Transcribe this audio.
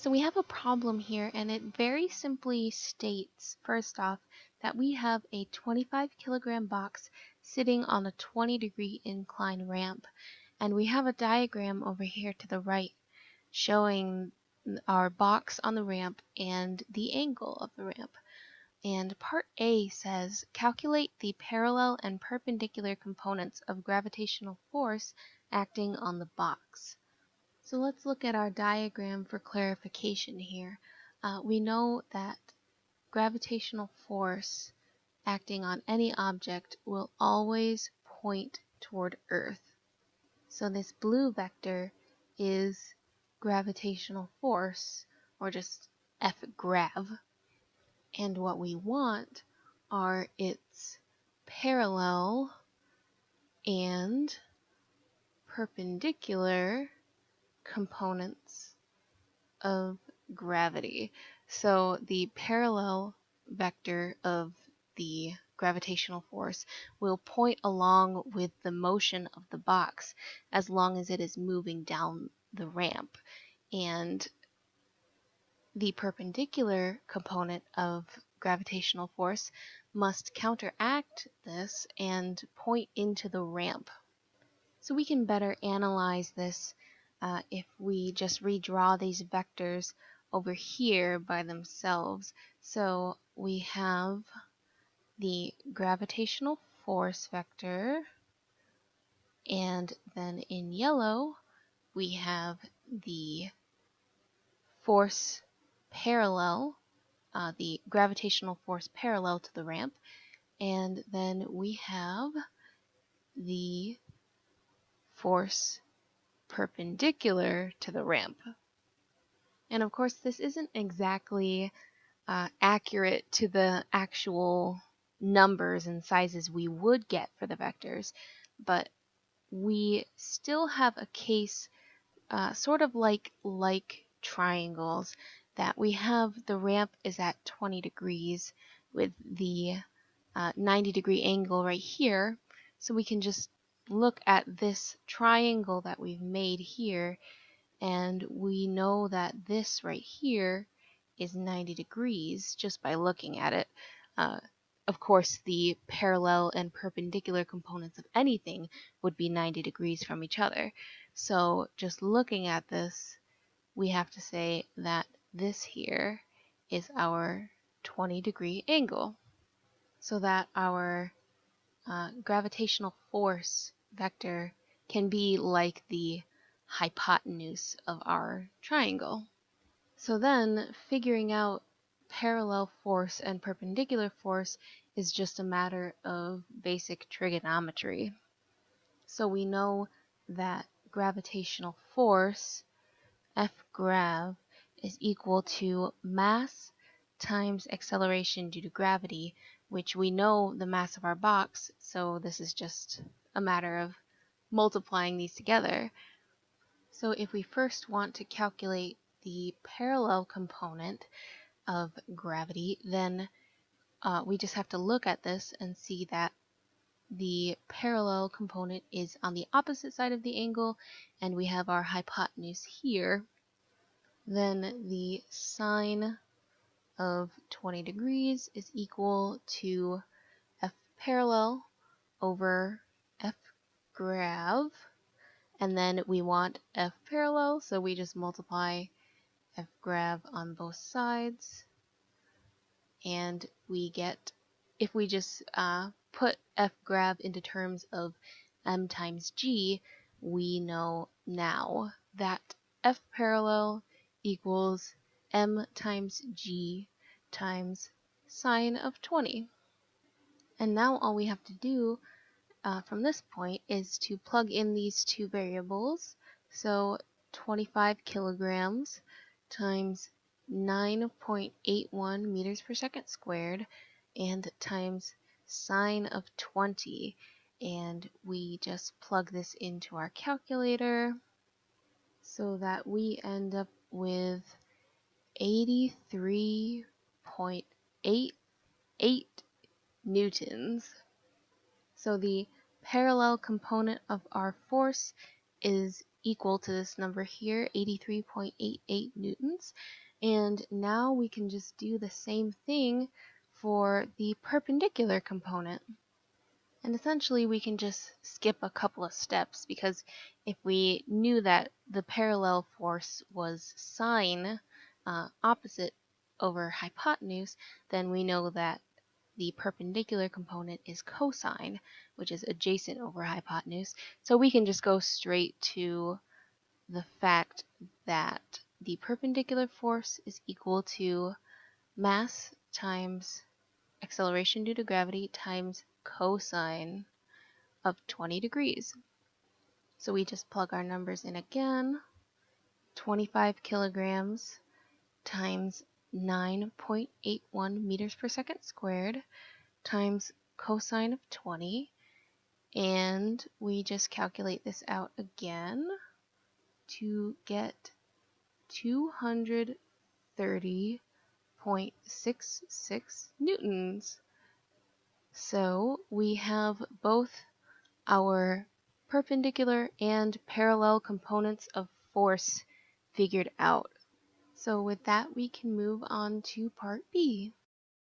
So we have a problem here, and it very simply states, first off, that we have a 25 kilogram box sitting on a 20-degree incline ramp. And we have a diagram over here to the right showing our box on the ramp and the angle of the ramp. And part A says, calculate the parallel and perpendicular components of gravitational force acting on the box. So let's look at our diagram for clarification here. We know that gravitational force acting on any object will always point toward Earth. So this blue vector is gravitational force, or just F-grav. And what we want are its parallel and perpendicular components of gravity. So the parallel vector of the gravitational force will point along with the motion of the box as long as it is moving down the ramp. And the perpendicular component of gravitational force must counteract this and point into the ramp. So we can better analyze this if we just redraw these vectors over here by themselves. So we have the gravitational force vector, and then in yellow we have the force parallel, the gravitational force parallel to the ramp, and then we have the force perpendicular to the ramp. And of course, this isn't exactly accurate to the actual numbers and sizes we would get for the vectors, but we still have a case sort of like triangles, that we have the ramp is at 20 degrees with the 90-degree angle right here. So we can just look at this triangle that we've made here, and we know that this right here is 90 degrees just by looking at it. Of course, the parallel and perpendicular components of anything would be 90 degrees from each other. So just looking at this, we have to say that this here is our 20-degree angle, so that our gravitational force vector can be like the hypotenuse of our triangle. So then figuring out parallel force and perpendicular force is just a matter of basic trigonometry. So we know that gravitational force, F-grav, is equal to mass times acceleration due to gravity, which we know the mass of our box, so this is just a matter of multiplying these together. So if we first want to calculate the parallel component of gravity, then we just have to look at this and see that the parallel component is on the opposite side of the angle, and we have our hypotenuse here. Then the sine of 20 degrees is equal to F parallel over F grav, and then we want F parallel, so we just multiply F grav on both sides, and we get, if we just put F grav into terms of m times g, we know now that F parallel equals m times g times sine of 20. And now all we have to do from this point is to plug in these two variables. So 25 kilograms times 9.81 meters per second squared, and times sine of 20. And we just plug this into our calculator so that we end up with 83.88 newtons. So the parallel component of our force is equal to this number here, 83.88 newtons. And now we can just do the same thing for the perpendicular component. And essentially we can just skip a couple of steps, because if we knew that the parallel force was sine opposite over hypotenuse, then we know that the perpendicular component is cosine, which is adjacent over hypotenuse. So we can just go straight to the fact that the perpendicular force is equal to mass times acceleration due to gravity times cosine of 20 degrees. So we just plug our numbers in again. 25 kilograms times 9.81 meters per second squared times cosine of 20, and we just calculate this out again to get 230.66 newtons. So we have both our perpendicular and parallel components of force figured out. So with that, we can move on to part B.